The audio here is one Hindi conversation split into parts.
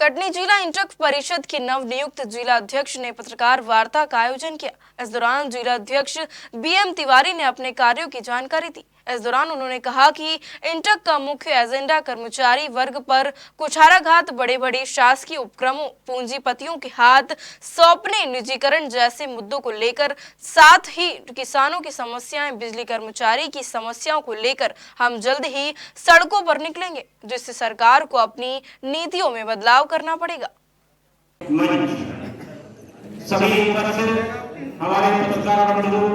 कटनी जिला इंटक परिषद के नवनियुक्त जिला अध्यक्ष ने पत्रकार वार्ता का आयोजन किया। इस दौरान जिला अध्यक्ष बीएम तिवारी ने अपने कार्यों की जानकारी दी। इस दौरान उन्होंने कहा कि इंटक का मुख्य एजेंडा कर्मचारी वर्ग पर कुठाराघात, बड़े शासकीय उपक्रमों, पूंजीपतियों के हाथ सौंपने, निजीकरण जैसे मुद्दों को लेकर, साथ ही किसानों की समस्याएं, बिजली कर्मचारी की समस्याओं को लेकर हम जल्द ही सड़कों पर निकलेंगे, जिससे सरकार को अपनी नीतियों में बदलाव करना पड़ेगा। सभी उपस्थित हमारे पत्रकार बंधु,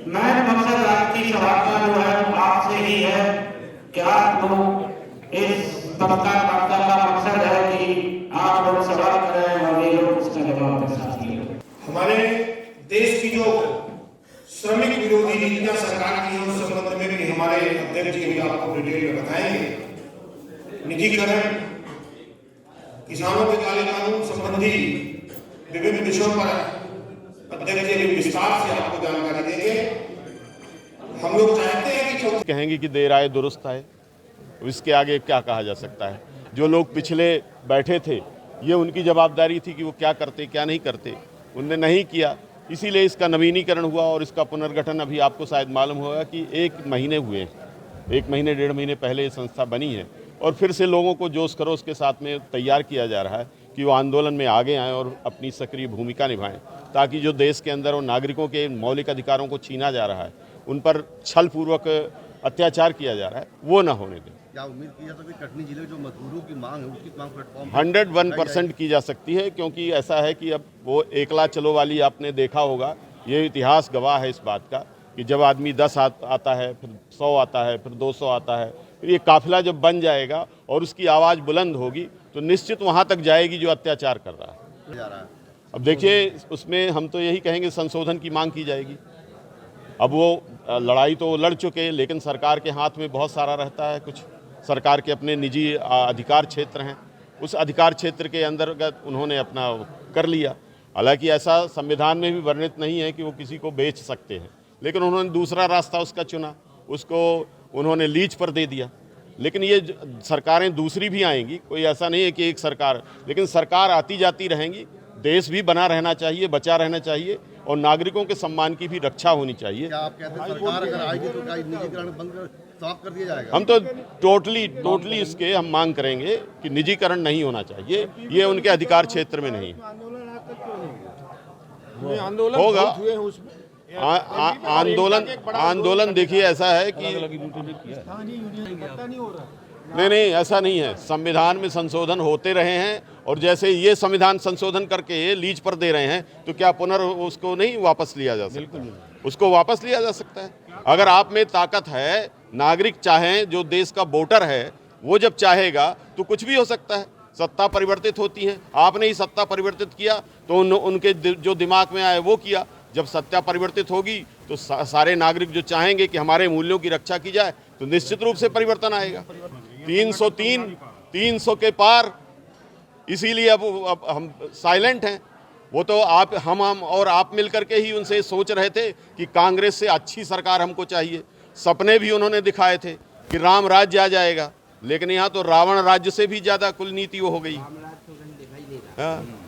मैं मकसद आज की सभा का जो है आपसे ही है कि आप लोग इस पत्रकार वार्ता का मकसद है कि आप लोग सवाल करें और ये लोग उसका जवाब दे सकें। हमारे देश की जो श्रमिक विरोधी नीतियां सरकार की उस संबंध में भी हमारे अध्यक्ष जी आपको डिटेल में बताएंगे। निजीकरण, किसानों के काले कानून संबंधी विभिन्न विषयों पर अध्यक्ष जी विस्तार से आपको जानकारी देंगे। हम लोग चाहते हैं कि कहेंगे कि देर आए दुरुस्त आए, इसके आगे क्या कहा जा सकता है। जो लोग पिछले बैठे थे, ये उनकी जवाबदारी थी कि वो क्या करते क्या नहीं करते, उनने नहीं किया, इसीलिए इसका नवीनीकरण हुआ और इसका पुनर्गठन अभी आपको शायद मालूम होगा कि 1 महीने हुए हैं, 1 महीने 1.5 महीने पहले ये संस्था बनी है और फिर से लोगों को जोश खरोश के साथ में तैयार किया जा रहा है कि वो आंदोलन में आगे आएँ और अपनी सक्रिय भूमिका निभाएं, ताकि जो देश के अंदर और नागरिकों के मौलिक अधिकारों को छीना जा रहा है, उन पर छलपूर्वक अत्याचार किया जा रहा है, वो ना होने दें। क्या उम्मीद की जा सकती है कटनी जिले जो मजदूरों की मांग है उसकी मांग प्लेटफॉर्म 101% की जा सकती है, क्योंकि ऐसा है कि अब वो एकला चलो वाली आपने देखा होगा, ये इतिहास गवाह है इस बात का कि जब आदमी 10 आता है, फिर 100 आता है, फिर 200 आता है, फिर ये काफिला जब बन जाएगा और उसकी आवाज़ बुलंद होगी तो निश्चित वहाँ तक जाएगी जो अत्याचार कर रहा है। अब देखिए, उसमें हम तो यही कहेंगे संशोधन की मांग की जाएगी। अब वो लड़ाई तो लड़ चुके, लेकिन सरकार के हाथ में बहुत सारा रहता है, कुछ सरकार के अपने निजी अधिकार क्षेत्र हैं, उस अधिकार क्षेत्र के अंतर्गत उन्होंने अपना कर लिया। हालांकि ऐसा संविधान में भी वर्णित नहीं है कि वो किसी को बेच सकते हैं, लेकिन उन्होंने दूसरा रास्ता उसका चुना, उसको उन्होंने लीज पर दे दिया। लेकिन ये सरकारें दूसरी भी आएंगी, कोई ऐसा नहीं है कि एक सरकार, लेकिन सरकार आती जाती रहेंगी, देश भी बना रहना चाहिए, बचा रहना चाहिए और नागरिकों के सम्मान की भी रक्षा होनी चाहिए। क्या आप कहते हैं सरकार अगर आएगी तो क्या निजीकरण बंद समाप्त कर दिया जाएगा? हम तो टोटली इसके हम मांग करेंगे कि निजीकरण नहीं होना चाहिए, ये उनके अधिकार क्षेत्र में नहीं होगा। आंदोलन देखिए ऐसा है कि नहीं, ऐसा नहीं है। संविधान में संशोधन होते रहे हैं और जैसे ये संविधान संशोधन करके लीज पर दे रहे हैं तो क्या उसको नहीं वापस लिया जा सकता? उसको वापस लिया जा सकता है। अगर आप में ताकत है, नागरिक चाहें, जो देश का वोटर है वो जब चाहेगा तो कुछ भी हो सकता है। सत्ता परिवर्तित होती है, आपने ही सत्ता परिवर्तित किया तो उनके जो दिमाग में आए वो किया। जब सत्ता परिवर्तित होगी तो सारे नागरिक जो चाहेंगे कि हमारे मूल्यों की रक्षा की जाए तो निश्चित रूप से परिवर्तन आएगा। 300 के पार, इसीलिए अब हम साइलेंट हैं। वो तो हम और आप मिलकर के ही उनसे सोच रहे थे कि कांग्रेस से अच्छी सरकार हमको चाहिए। सपने भी उन्होंने दिखाए थे कि राम राज्य आ जाएगा, लेकिन यहाँ तो रावण राज्य से भी ज़्यादा कुल नीति वो हो गई। हाँ।